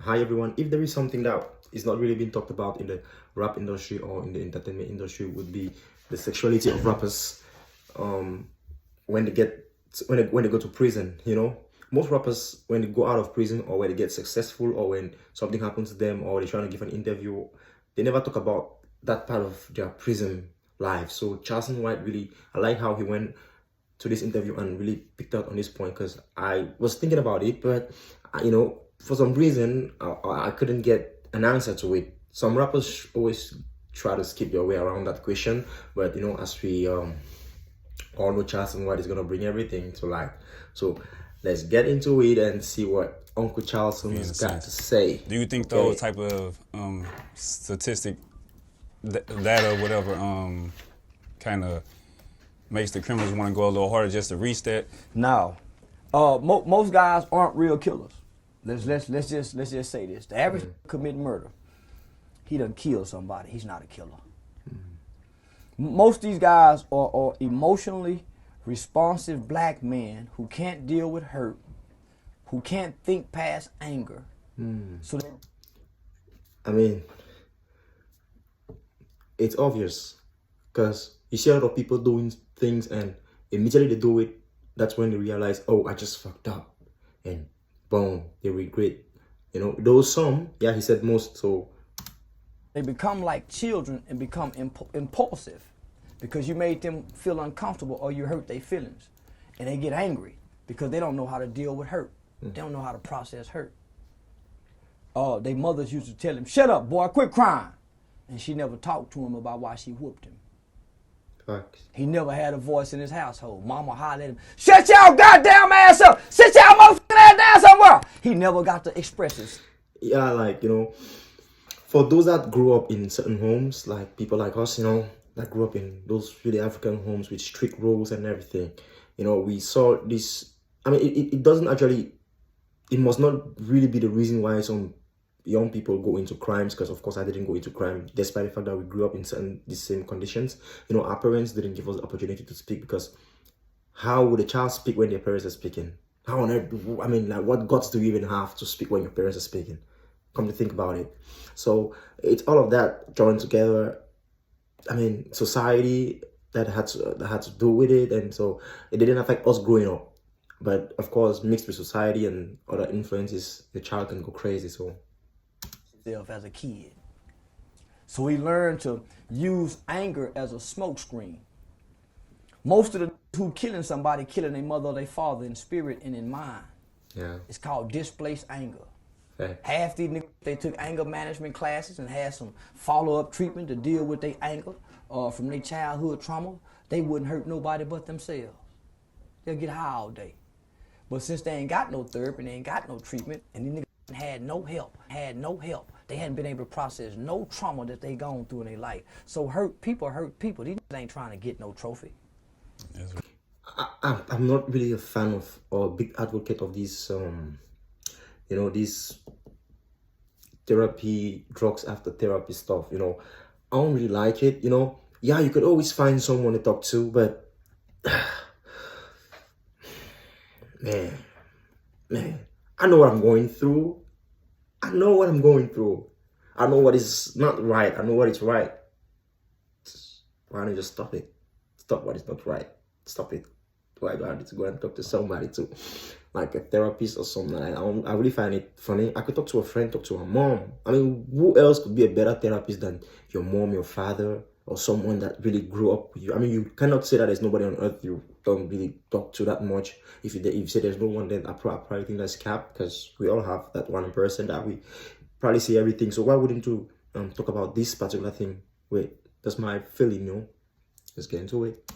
Hi everyone. If there is something that is not really being talked about in the rap industry or in the entertainment industry, would be the sexuality of rappers. When they go to prison, you know, most rappers, when they go out of prison or when they get successful or when something happens to them or they're trying to give an interview, they never talk about that part of their prison life. So Charleston White, really, I like how he went to this interview and really picked out on this point, because I was thinking about it, but you know, for some reason I couldn't get an answer to it. Some rappers always try to skip their way around that question, but you know, as we all know, Charleston White is gonna bring everything to light. So let's get into it and see what Uncle Charleston has got to say. Do you think those type of statistic data, whatever, kind of makes the criminals want to go a little harder just to reach that? No, most guys aren't real killers. Let's just say this: the average commit murder, he done killed somebody. He's not a killer. Most of these guys are emotionally responsive black men who can't deal with hurt, who can't think past anger. So, I mean, it's obvious, because you see a lot of people doing things and immediately they do it, that's when they realize, oh, I just fucked up, and boom, they regret. You know, those some, yeah, he said most, so they become like children and become impulsive because you made them feel uncomfortable or you hurt their feelings, and they get angry because they don't know how to deal with hurt. They don't know how to process hurt. Their mothers used to tell him, "Shut up, boy, quit crying," and she never talked to him about why she whooped him. facts. He never had a voice in his household. Mama hollered at him, "Shut y'all goddamn ass up! Sit y'all motherfucking ass down somewhere!" He never got to express his. Yeah, like, you know, for those that grew up in certain homes, like people like us, you know, that grew up in those really African homes with strict rules and everything, you know, we saw this. I mean, it doesn't actually, it must not really be the reason why some young people go into crimes, because of course I didn't go into crime despite the fact that we grew up in the same conditions. You know, our parents didn't give us the opportunity to speak, because how would a child speak when their parents are speaking? How on earth, I mean, like, what guts do you even have to speak when your parents are speaking? Come to think about it. So it's all of that joined together. I mean, society that had to do with it, and so it didn't affect us growing up. But of course, mixed with society and other influences, the child can go crazy. So As a kid, so he learned to use anger as a smokescreen. Most of the who killing somebody, killing their mother or their father in spirit and in mind. yeah, It's called displaced anger. okay. Half these niggas, they took anger management classes and had some follow-up treatment to deal with their anger from their childhood trauma. They wouldn't hurt nobody but themselves. They'll get high all day. But since they ain't got no therapy and they ain't got no treatment, and these niggas had no help, they hadn't been able to process no trauma that they gone through in their life. So hurt people. These niggas ain't trying to get no trophy. I'm not really a fan of or a big advocate of these you know, these therapy, drugs after therapy stuff. You know, I don't really like it. You know, yeah, you could always find someone to talk to, but man, I know what I'm going through. I know what what is not right. I know what is right. Why don't you just stop it? Stop what is not right. Stop it. Why do I need to go and talk to somebody, to like a therapist or something? I really find it funny. I could talk to a friend, talk to a mom. I mean, who else could be a better therapist than your mom, your father, or someone that really grew up with you? I mean, you cannot say that there's nobody on earth you don't really talk to that much. If you say there's no one, then I probably think that's cap, because we all have that one person that we probably say everything. So why wouldn't you talk about this particular thing? Wait, that's my feeling, you know? Let's get into it.